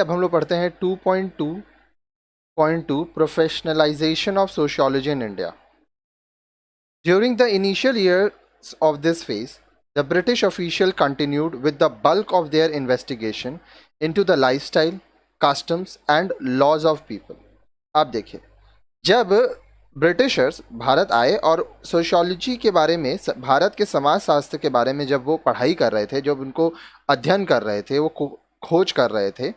अब हम लोग पढ़ते हैं 2.2.2 professionalisation of sociology in India. During the initial years of this phase, the British official continued with the bulk of their investigation into the lifestyle, customs and laws of people. अब देखिए, जब Britishers Bharat आए और sociology के बारे में, भारत के समाज शास्त्र के बारे में जब वो पढ़ाई कर रहे थे, जब उनको अध्ययन कर रहे थे, वो खोज कर रहे थे,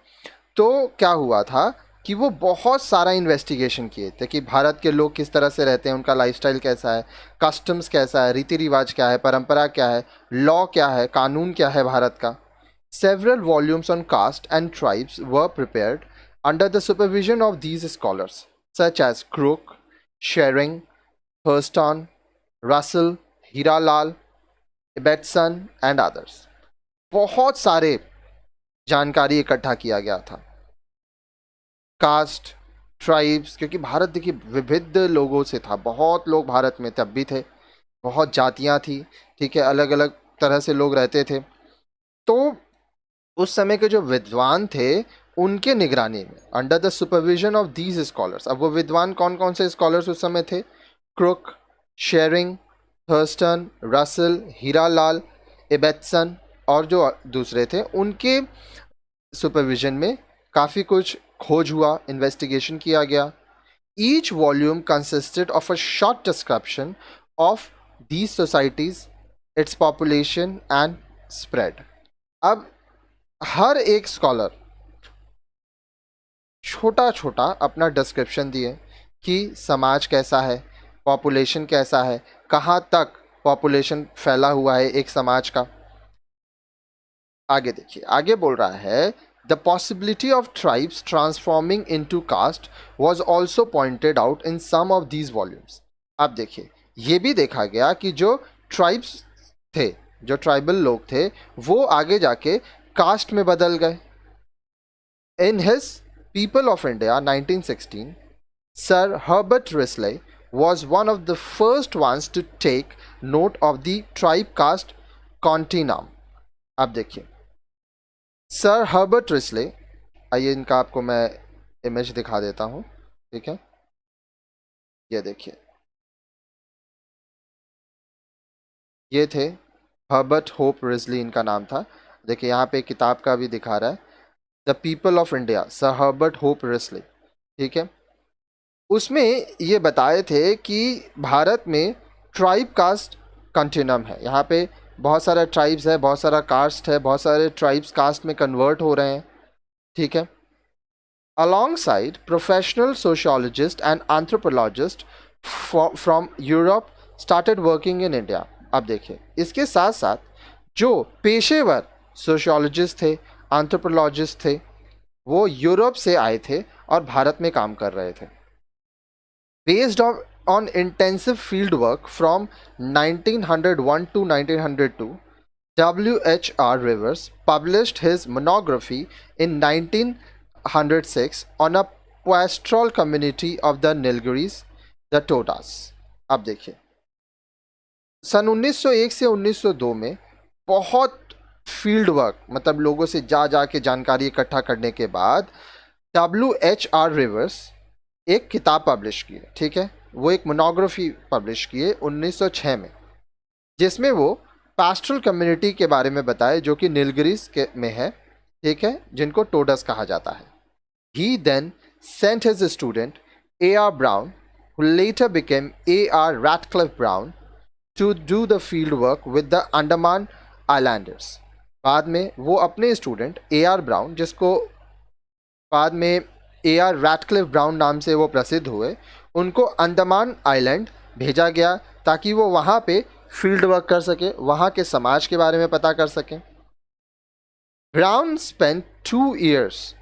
तो क्या हुआ था कि वो बहुत सारा इन्वेस्टिगेशन किए थे कि भारत के लोग किस तरह से रहते हैं, उनका लाइफस्टाइल कैसा है, कस्टम्स कैसा है, रीति रिवाज क्या है, परंपरा क्या है, लॉ क्या है, कानून क्या है भारत का. Several volumes on caste and tribes were prepared under the supervision of these scholars such as Crook, Shering, Thurston, Russell, Hiralal, Ibbotson and others. बहुत सारे जानकारी इकट्ठा किया गया था. कास्ट, ट्राइब्स, क्योंकि भारत देखिए विविध लोगों से था, बहुत लोग भारत में तब भी थे, बहुत जातियां थी, ठीक है, अलग अलग तरह से लोग रहते थे. तो उस समय के जो विद्वान थे उनके निगरानी में, under the supervision of these scholars. अब वो विद्वान कौन कौन से स्कॉलर्स उस समय थे? Crooke, Sherring, Thurston, Russell, Hiralal, Ibbetson और जो दूसरे थे, उनके सुपरविजन में काफ़ी कुछ खोज हुआ, इन्वेस्टिगेशन किया गया. Each volume consisted of a short description of these societies, its population and spread. अब हर एक स्कॉलर छोटा छोटा अपना डिस्क्रिप्शन दिए कि समाज कैसा है, पॉपुलेशन कैसा है, कहाँ तक पॉपुलेशन फैला हुआ है एक समाज का. आगे देखिए, आगे बोल रहा है the possibility of tribes transforming into caste was also pointed out in some of these volumes. अब देखिए, ये भी देखा गया कि जो ट्राइब्स थे, जो ट्राइबल लोग थे, वो आगे जाके कास्ट में बदल गए. In his people of India 1916, sir Herbert Risley was one of the first ones to take note of the tribe caste continuum. अब देखिए, सर हर्बर्ट रिस्ले, आइए इनका आपको मैं इमेज दिखा देता हूँ, ठीक है, ये देखिए, ये थे हर्बर्ट होप रिस्ले, इनका नाम था. देखिए यहाँ पे किताब का भी दिखा रहा है, the people of India, sir Herbert hope Risley, ठीक है. उसमें ये बताए थे कि भारत में ट्राइब कास्ट कंटिन्यूम है, यहाँ पे बहुत सारा ट्राइब्स है, बहुत सारा कास्ट है, बहुत सारे ट्राइब्स कास्ट में कन्वर्ट हो रहे हैं, ठीक है. Alongside professional sociologists and anthropologists from Europe started working in India. अब देखिए, इसके साथ साथ जो पेशेवर सोशियोलॉजिस्ट थे, एंथ्रोपोलॉजिस्ट थे, वो यूरोप से आए थे और भारत में काम कर रहे थे. Based on intensive field work from 1901 to 1902, W.H.R. Rivers published his monography in 1906 on a pastoral community of the Nilgiris, the Todas. अब देखिए, सन 1901 से 1902 में बहुत फील्ड वर्क, मतलब लोगों से जा के जानकारी इकट्ठा करने के बाद W.H.R. रिवर्स एक किताब पब्लिश किए, ठीक है, वो एक मोनोग्राफी पब्लिश किए 1906 में, जिसमें वो पास्टरल कम्युनिटी के बारे में बताए जो कि नीलगिरीज के में है, ठीक है, जिनको टोडस कहा जाता है. He then sent his student A.R. Brown, who later became A.R. Ratcliffe Brown, to do the field work with the Andaman Islanders. बाद में वो अपने स्टूडेंट A.R. ब्राउन, जिसको बाद में A.R. रैटक्लिफ ब्राउन नाम से वो प्रसिद्ध हुए, उनको अंडमान आइलैंड भेजा गया ताकि वो वहाँ पे फील्ड वर्क कर सके, वहाँ के समाज के बारे में पता कर सकें. Brown spent 2 years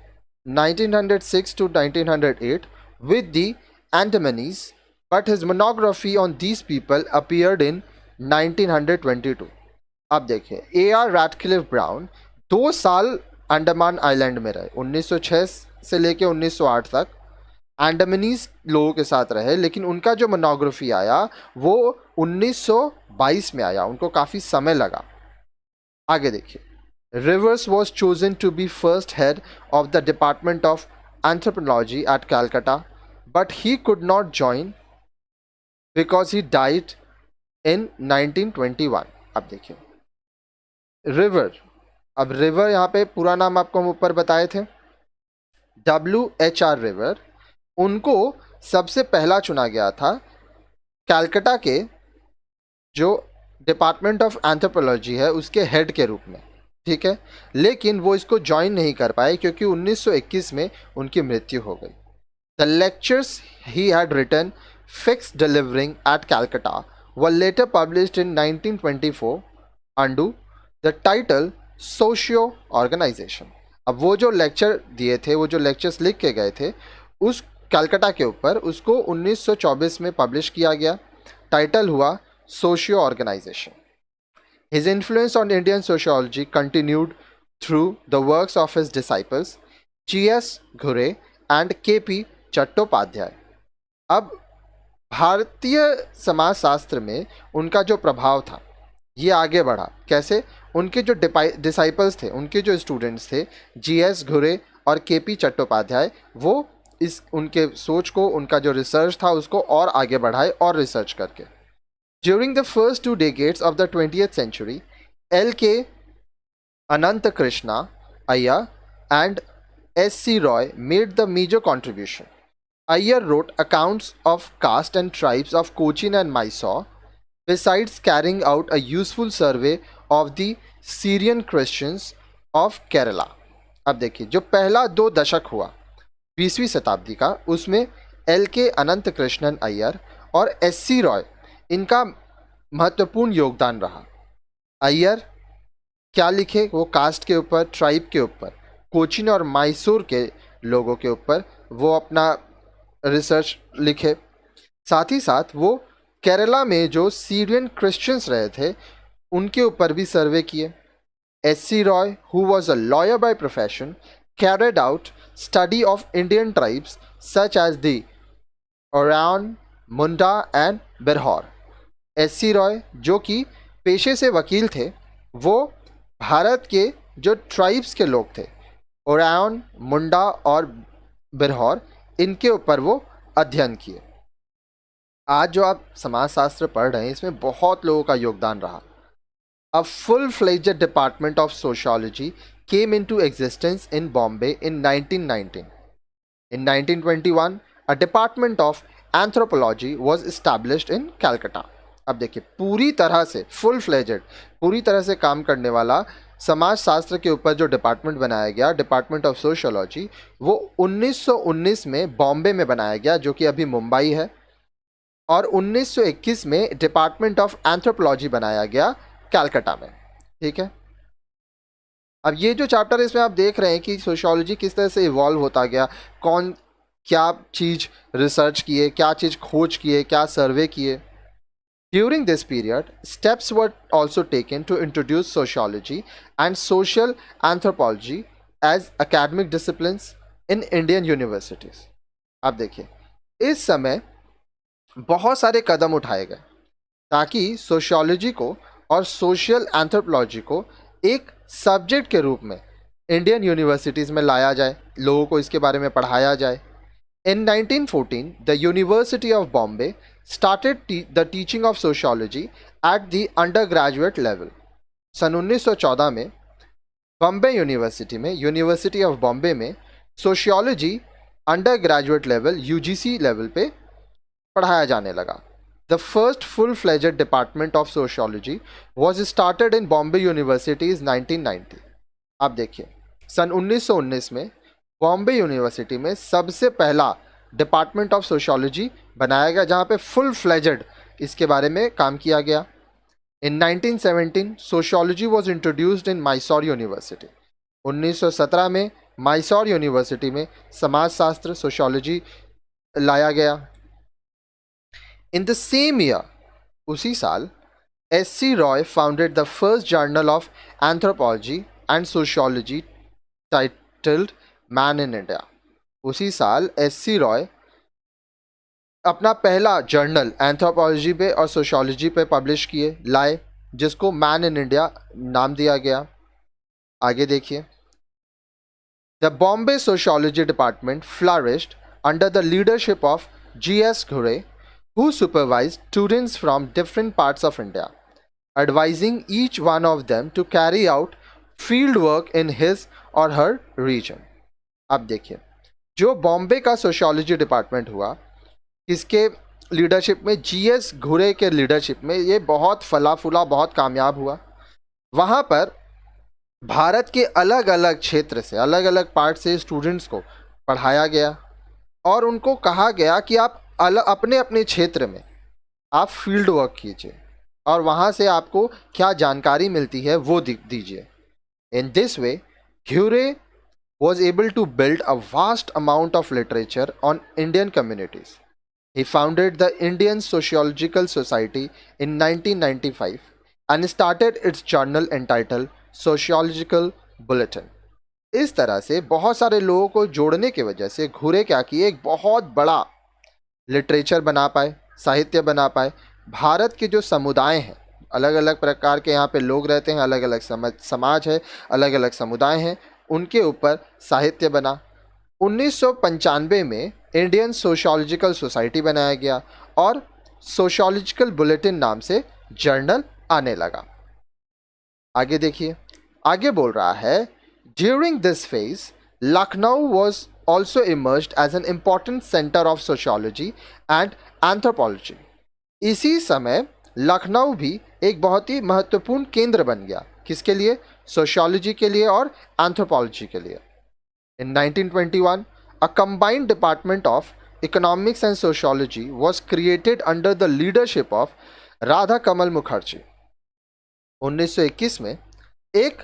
1906 to 1908 with the Andamanese, but his monography on these people appeared in 1922. अब देखिए, A.R. रैटक्लिफ ब्राउन 2 साल अंडमान आइलैंड में रहे, 1906 से लेके 1908 तक अंडमानीज लोगों के साथ रहे, लेकिन उनका जो मोनोग्राफी आया वो 1922 में आया, उनको काफ़ी समय लगा. आगे देखिए, Rivers was chosen to be first head of the Department of Anthropology at Calcutta, but he could not join because he died in 1921. अब देखिए रिवर, अब रिवर यहाँ पे पूरा नाम आपको हम ऊपर बताए थे, WHR रिवर, उनको सबसे पहला चुना गया था कैलकाटा के जो डिपार्टमेंट ऑफ एंथ्रोपोलॉजी है उसके हेड के रूप में, ठीक है। लेकिन वो इसको ज्वाइन नहीं कर पाए क्योंकि 1921 में उनकी मृत्यु हो गई। The lectures he had written fix delivering at Calcutta were later published in 1924 under the title socio organisation. अब वो जो लेक्चर दिए थे, वो जो लेक्चर्स लिख के गए थे उस कैलकाटा के ऊपर, उसको 1924 में पब्लिश किया गया। टाइटल हुआ socio organisation. His influence on Indian sociology continued through the works of his disciples G.S. Ghure and K.P. Chattopadhyay. अब भारतीय समाजशास्त्र में उनका जो प्रभाव था ये आगे बढ़ा। कैसे? उनके जो डिसाइपल्स थे, उनके जो स्टूडेंट्स थे G.S. घुरे और K.P. चट्टोपाध्याय, वो इस उनके सोच को, उनका जो रिसर्च था उसको और आगे बढ़ाए और रिसर्च करके। During the first 2 decades of the 20th century, L.K. Ananthakrishna Iyer and S.C. Roy made the major contribution. Iyer wrote accounts of caste and tribes of Cochin and Mysore, besides carrying out a useful survey of the Syrian Christians of Kerala. अब देखिए जो पहला 2 दशक हुआ 20वीं शताब्दी का, उसमें L.K. Ananthakrishnan Iyer और S.C. रॉय, इनका महत्वपूर्ण योगदान रहा। अय्यर क्या लिखे? वो कास्ट के ऊपर, ट्राइब के ऊपर, कोचिन और मैसूर के लोगों के ऊपर वो अपना रिसर्च लिखे। साथ ही साथ वो केरला में जो सीरियन क्रिश्चियंस रहे थे उनके ऊपर भी सर्वे किए। S.C. Roy, who was a lawyer by profession, carried out study of Indian tribes such as the Oraon, Munda and Birhor. S.C. Roy जो कि पेशे से वकील थे, वो भारत के जो ट्राइब्स के लोग थे, ओरायन, मुंडा और बिरहौर, इनके ऊपर वो अध्ययन किए। आज जो आप समाजशास्त्र पढ़ रहे हैं इसमें बहुत लोगों का योगदान रहा। A full fledged department of sociology came into existence in Bombay in 1919। In 1921 a department of anthropology was established in Calcutta. अब देखिए पूरी तरह से फुल फ्लेजेड, पूरी तरह से काम करने वाला समाजशास्त्र के ऊपर जो डिपार्टमेंट बनाया गया, डिपार्टमेंट ऑफ सोशियोलॉजी, वो 1919 में बॉम्बे में बनाया गया जो कि अभी मुंबई है, और 1921 में डिपार्टमेंट ऑफ एंथ्रोपोलॉजी बनाया गया कैलकाटा में, ठीक है। अब ये जो चैप्टर इसमें आप देख रहे हैं कि सोशियोलॉजी किस तरह से इवॉल्व होता गया, कौन क्या चीज़ रिसर्च किए, क्या चीज़ खोज किए, क्या सर्वे किए। During this period, steps were also taken to introduce sociology and social anthropology as academic disciplines in Indian universities. अब देखिए इस समय बहुत सारे कदम उठाए गए ताकि सोशियोलॉजी को और सोशल एंथ्रोपोलॉजी को एक सब्जेक्ट के रूप में इंडियन यूनिवर्सिटीज़ में लाया जाए, लोगों को इसके बारे में पढ़ाया जाए। In 1914, the University of Bombay started the teaching of sociology at the undergraduate level. सन 1914 में बॉम्बे यूनिवर्सिटी में, यूनिवर्सिटी ऑफ बॉम्बे में sociology under graduate level, UGC level पे पढ़ाया जाने लगा। The first full fledged department of sociology was started in Bombay university is 1990। आप देखिए सन 1919 में बॉम्बे यूनिवर्सिटी में सबसे पहला डिपार्टमेंट ऑफ सोशियोलॉजी बनाया गया जहाँ पे फुल फ्लेजेड इसके बारे में काम किया गया। इन 1917 sociology was introduced in Mysore university. 1917 में मैसूर यूनिवर्सिटी में समाजशास्त्र सोशियोलॉजी लाया गया। इन द सेम ईयर, उसी साल, S.C. Roy founded the first journal of anthropology and sociology titled man in India. उसी साल S.C. रॉय अपना पहला जर्नल एंथ्रोपोलॉजी पे और सोशियोलॉजी पे पब्लिश किए, लाए, जिसको मैन इन इंडिया नाम दिया गया। आगे देखिए, the Bombay sociology department flourished under the leadership of G.S. Ghure, who supervised students from different parts of India, advising each one of them to carry out field work in his or her region. अब देखिए, जो बॉम्बे का sociology department हुआ, इसके leadership में, G.S. घुरे के leadership में, ये बहुत फला फूला, बहुत कामयाब हुआ। वहाँ पर भारत के अलग अलग क्षेत्र से, अलग अलग पार्ट से स्टूडेंट्स को पढ़ाया गया और उनको कहा गया कि आप अपने अपने क्षेत्र में आप फील्ड वर्क कीजिए और वहाँ से आपको क्या जानकारी मिलती है वो दीजिए। In this way Ghurye was able to build a vast amount of literature on Indian communities. He founded the Indian Sociological Society in 1995 and started its journal entitled Sociological Bulletin. इस तरह से बहुत सारे लोगों को जोड़ने की वजह से घुरे क्या किए, एक बहुत बड़ा लिटरेचर बना पाए, साहित्य बना पाए। भारत के जो समुदाय हैं, अलग अलग प्रकार के यहाँ पे लोग रहते हैं, अलग अलग समाज है, अलग अलग समुदाय हैं, उनके ऊपर साहित्य बना। 1995 में इंडियन सोशियोलॉजिकल सोसाइटी बनाया गया और सोशियोलॉजिकल बुलेटिन नाम से जर्नल आने लगा। आगे देखिए, आगे बोल रहा है, during this phase Lucknow was also emerged as an important center of sociology and anthropology. इसी समय लखनऊ भी एक बहुत ही महत्वपूर्ण केंद्र बन गया, किसके लिए? सोशियोलॉजी के लिए और एंथ्रोपोलॉजी के लिए। In 1921, a combined department of economics and sociology was created under the leadership of Radha Kamal Mukherjee. 1921 में एक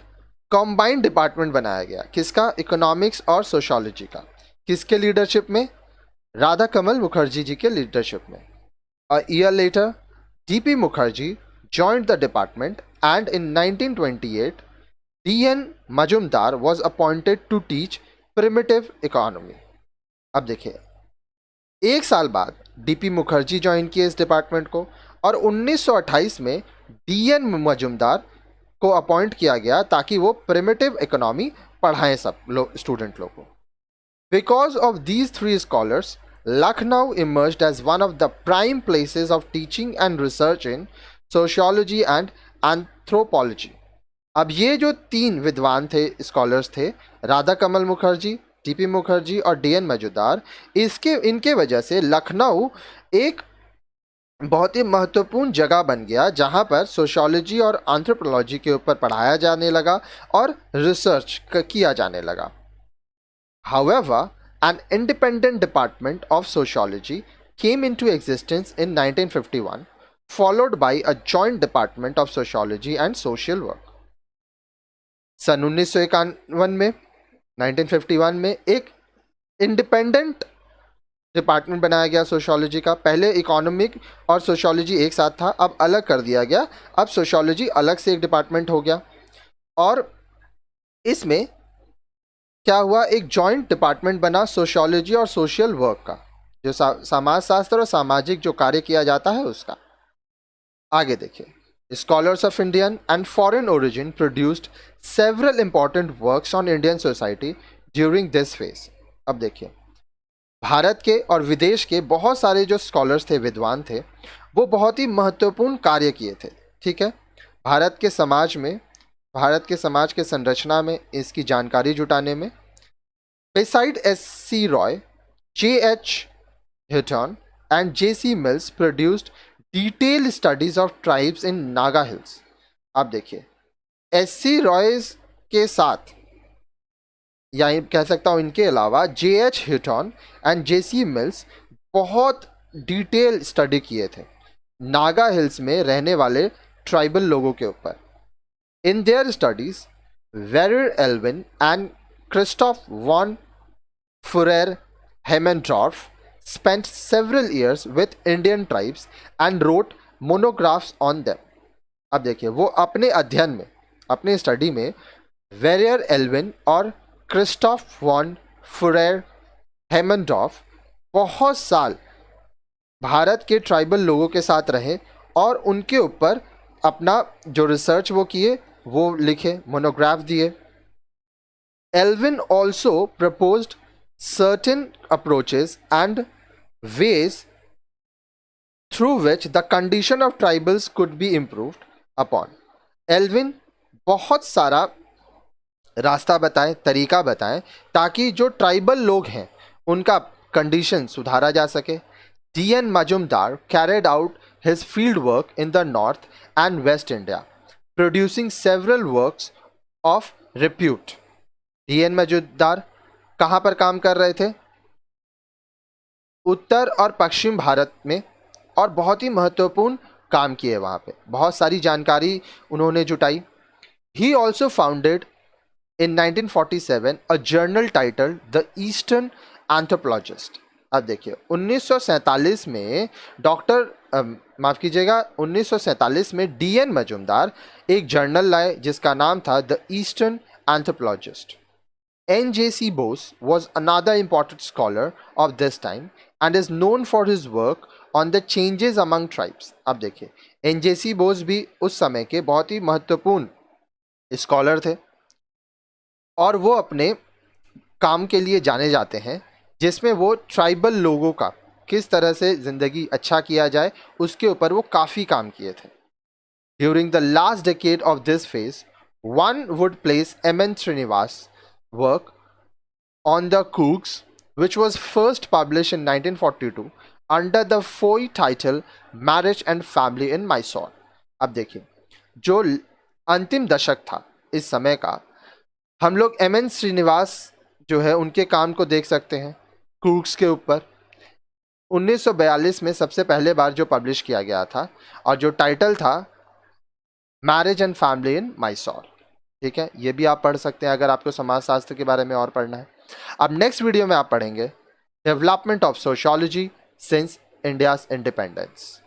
कॉम्बाइंड डिपार्टमेंट बनाया गया, किसका? इकोनॉमिक्स और सोशियोलॉजी का। किसके लीडरशिप में? राधा कमल मुखर्जी जी के लीडरशिप में। A year later DP Mukherjee joined the department and in 1928 D.N. Majumdar was appointed to teach primitive economy. अब देखिए, एक साल बाद डीपी मुखर्जी ज्वाइन किए इस डिपार्टमेंट को और 1928 में D.N. मजुमदार को अपॉइंट किया गया ताकि वो प्रिमिटिव इकोनॉमी पढ़ाएं सब स्टूडेंट लोग को। Because of these three scholars Lucknow emerged as one of the prime places of teaching and research in sociology and anthropology. अब ये जो तीन विद्वान थे, स्कॉलर्स थे, राधा कमल मुखर्जी, टीपी मुखर्जी और डीएन मजुमदार, इनके वजह से लखनऊ एक बहुत ही महत्वपूर्ण जगह बन गया जहां पर सोशियोलॉजी और एंथ्रोपोलॉजी के ऊपर पढ़ाया जाने लगा और रिसर्च किया जाने लगा। However, an independent department of sociology came into existence in 1951, followed by a joint department of sociology and social work. सन 1951 में 1951 में एक इंडिपेंडेंट डिपार्टमेंट बनाया गया सोशियोलॉजी का। पहले इकोनॉमिक और सोशियोलॉजी एक साथ था, अब अलग कर दिया गया। अब सोशियोलॉजी अलग से एक डिपार्टमेंट हो गया और इसमें क्या हुआ, एक जॉइंट डिपार्टमेंट बना सोशियोलॉजी और सोशल वर्क का, जो समाज शास्त्र और सामाजिक जो कार्य किया जाता है उसका। आगे देखिए, scholars of Indian and foreign origin produced several important works on Indian society during this phase. अब देखिए, भारत के और विदेश के बहुत सारे जो स्कॉलर्स थे, विद्वान थे, वो बहुत ही महत्वपूर्ण कार्य किए थे। ठीक है, भारत के समाज में, भारत के समाज के संरचना में, इसकी जानकारी जुटाने में। Beside S.C. Roy, J.H. Hutton and J.C. Mills produced detail studies of tribes in Naga hills. आप देखिए, S.C. रॉयज के साथ, या कह सकता हूँ इनके अलावा, J.H. Hutton and J.C. Mills बहुत डिटेल स्टडी किए थे नागा हिल्स में रहने वाले ट्राइबल लोगों के ऊपर। In their studies Verrier Elwin and Christoph von Furer Haimendorf spent several years with Indian tribes and wrote monographs on them. अब देखिए, वो अपने अध्ययन में, अपने स्टडी में वेरियर एल्विन और क्रिस्टोफ वॉन फुरेर हेमेंड्रॉफ बहुत साल भारत के ट्राइबल लोगों के साथ रहे और उनके ऊपर अपना जो रिसर्च वो किए, वो लिखे, मोनोग्राफ दिए। Elvin also proposed certain approaches and ways through which the condition of tribals could be improved upon. Elwin बहुत सारा रास्ता बताएं, तरीका बताएं ताकि जो ट्राइबल लोग हैं उनका कंडीशन सुधारा जा सके. D.N. Majumdar carried out his field work in the North and West India, producing several works of repute. D.N. Majumdar कहाँ पर काम कर रहे थे? उत्तर और पश्चिम भारत में, और बहुत ही महत्वपूर्ण काम किए वहाँ पे, बहुत सारी जानकारी उन्होंने जुटाई. He also founded in 1947 a journal titled The Eastern Anthropologist. अब देखिए 1947 में माफ कीजिएगा 1947 में D.N. मजुमदार एक जर्नल लाए जिसका नाम था the eastern anthropologist. N.J.C. Bose was another important scholar of this time and is known for his work on the changes among tribes. अब देखिए N.J.C. Bose भी उस समय के बहुत ही महत्वपूर्ण स्कॉलर थे और वो अपने काम के लिए जाने जाते हैं जिसमें वो ट्राइबल लोगों का किस तरह से ज़िंदगी अच्छा किया जाए उसके ऊपर वो काफ़ी काम किए थे. During the last decade of this phase one would place M.N. Srinivas work on the Cougs, which was first published in 1942 under the Foy title Marriage and Family in Mysore. अब देखिए जो अंतिम दशक था इस समय का, हम लोग M.N. श्रीनिवास जो है उनके काम को देख सकते हैं कूक्स के ऊपर. 1942 में सबसे पहले बार जो पब्लिश किया गया था और जो टाइटल था marriage and family in Mysore. ठीक है, ये भी आप पढ़ सकते हैं अगर आपको समाजशास्त्र के बारे में और पढ़ना है. अब नेक्स्ट वीडियो में आप पढ़ेंगे development of sociology since India's independence.